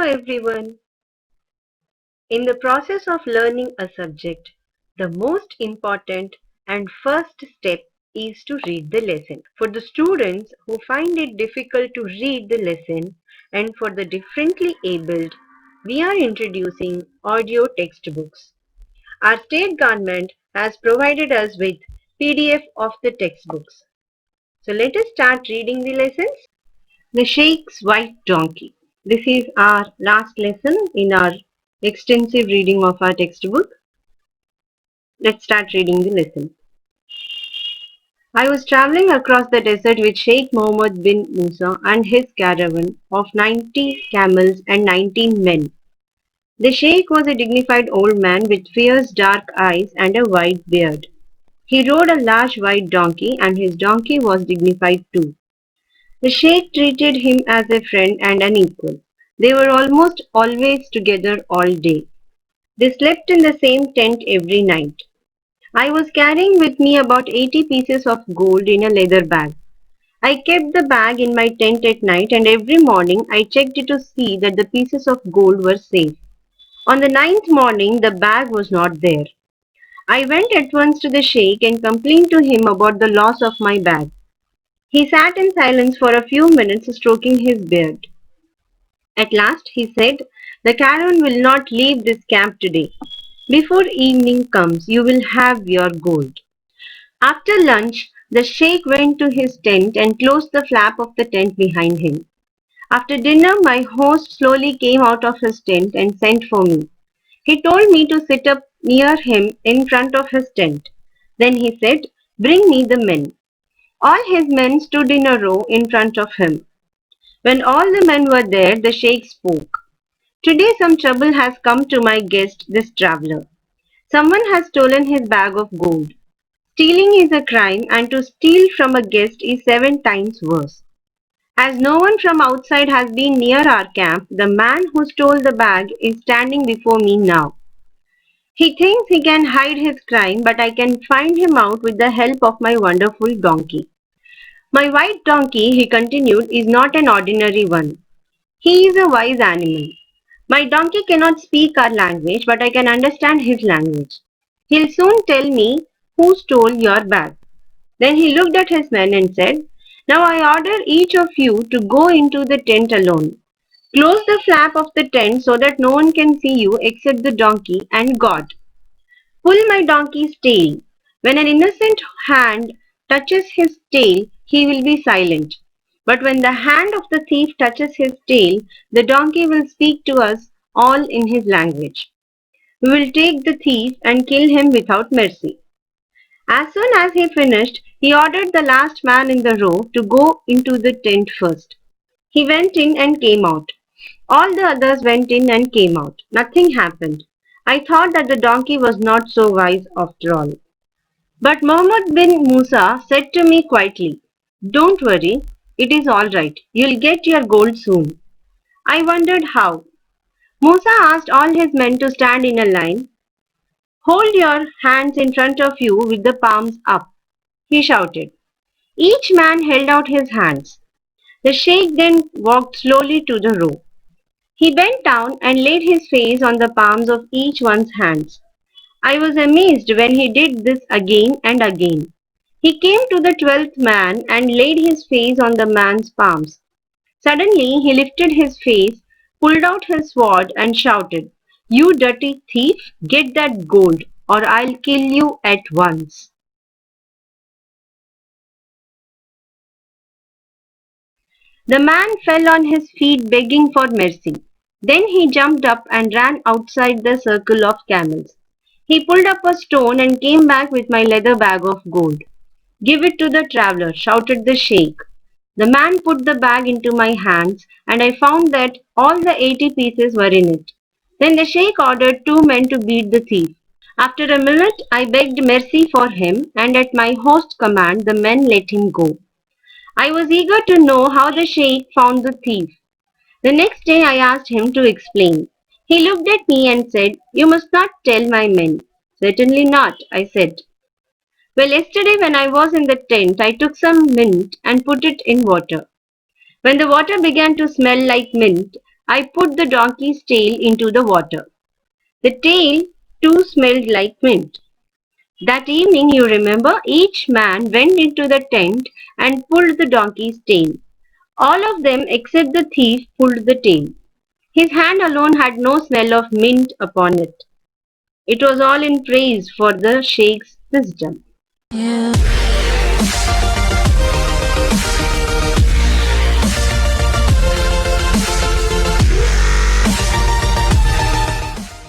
everyone. In the process of learning a subject, the most important and first step is to read the lesson. For the students who find it difficult to read the lesson and for the differently abled, we are introducing audio textbooks. Our state government has provided us with PDF of the textbooks. So let us start reading the lessons. The Sheik's White Donkey. This is our last lesson in our extensive reading of our textbook. Let's start reading the lesson. I was traveling across the desert with Sheikh Mohammed bin Musa and his caravan of 90 camels and 19 men. The Sheikh was a dignified old man with fierce dark eyes and a white beard. He rode a large white donkey and his donkey was dignified too. The Sheikh treated him as a friend and an equal. They were almost always together all day. They slept in the same tent every night. I was carrying with me about 80 pieces of gold in a leather bag. I kept the bag in my tent at night and every morning I checked it to see that the pieces of gold were safe. On the ninth morning, the bag was not there. I went at once to the Sheikh and complained to him about the loss of my bag. He sat in silence for a few minutes, stroking his beard. At last he said, "The caravan will not leave this camp today. Before evening comes, you will have your gold." After lunch, the Sheikh went to his tent and closed the flap of the tent behind him. After dinner, my host slowly came out of his tent and sent for me. He told me to sit up near him in front of his tent. Then he said, "Bring me the men." All his men stood in a row in front of him. When all the men were there, the Sheikh spoke. "Today some trouble has come to my guest, this traveler. Someone has stolen his bag of gold. Stealing is a crime and to steal from a guest is 7 times worse. As no one from outside has been near our camp, the man who stole the bag is standing before me now. He thinks he can hide his crime, but I can find him out with the help of my wonderful donkey. My white donkey," he continued, "is not an ordinary one. He is a wise animal. My donkey cannot speak our language, but I can understand his language. He'll soon tell me who stole your bag." Then he looked at his men and said, "Now I order each of you to go into the tent alone. Close the flap of the tent so that no one can see you except the donkey and God. Pull my donkey's tail. When an innocent hand touches his tail, he will be silent. But when the hand of the thief touches his tail, the donkey will speak to us all in his language. We will take the thief and kill him without mercy." As soon as he finished, he ordered the last man in the row to go into the tent first. He went in and came out. All the others went in and came out. Nothing happened. I thought that the donkey was not so wise after all. But Mohammed bin Musa said to me quietly, "Don't worry, it is all right. You'll get your gold soon." I wondered how. Musa asked all his men to stand in a line. "Hold your hands in front of you with the palms up," he shouted. Each man held out his hands. The Sheikh then walked slowly to the row. He bent down and laid his face on the palms of each one's hands. I was amazed when he did this again and again. He came to the 12th man and laid his face on the man's palms. Suddenly he lifted his face, pulled out his sword and shouted, "You dirty thief, get that gold or I'll kill you at once." The man fell on his feet begging for mercy. Then he jumped up and ran outside the circle of camels. He pulled up a stone and came back with my leather bag of gold. "Give it to the traveler," shouted the Sheikh. The man put the bag into my hands and I found that all the 80 pieces were in it. Then the Sheikh ordered 2 men to beat the thief. After a minute I begged mercy for him and at my host's command the men let him go. I was eager to know how the Sheikh found the thief. The next day I asked him to explain. He looked at me and said, "You must not tell my men." "Certainly not," I said. "Well, yesterday when I was in the tent, I took some mint and put it in water. When the water began to smell like mint, I put the donkey's tail into the water. The tail too smelled like mint. That evening, you remember, each man went into the tent and pulled the donkey's tail. All of them except the thief pulled the tail. His hand alone had no smell of mint upon it. It was all in praise for the Sheikh's wisdom.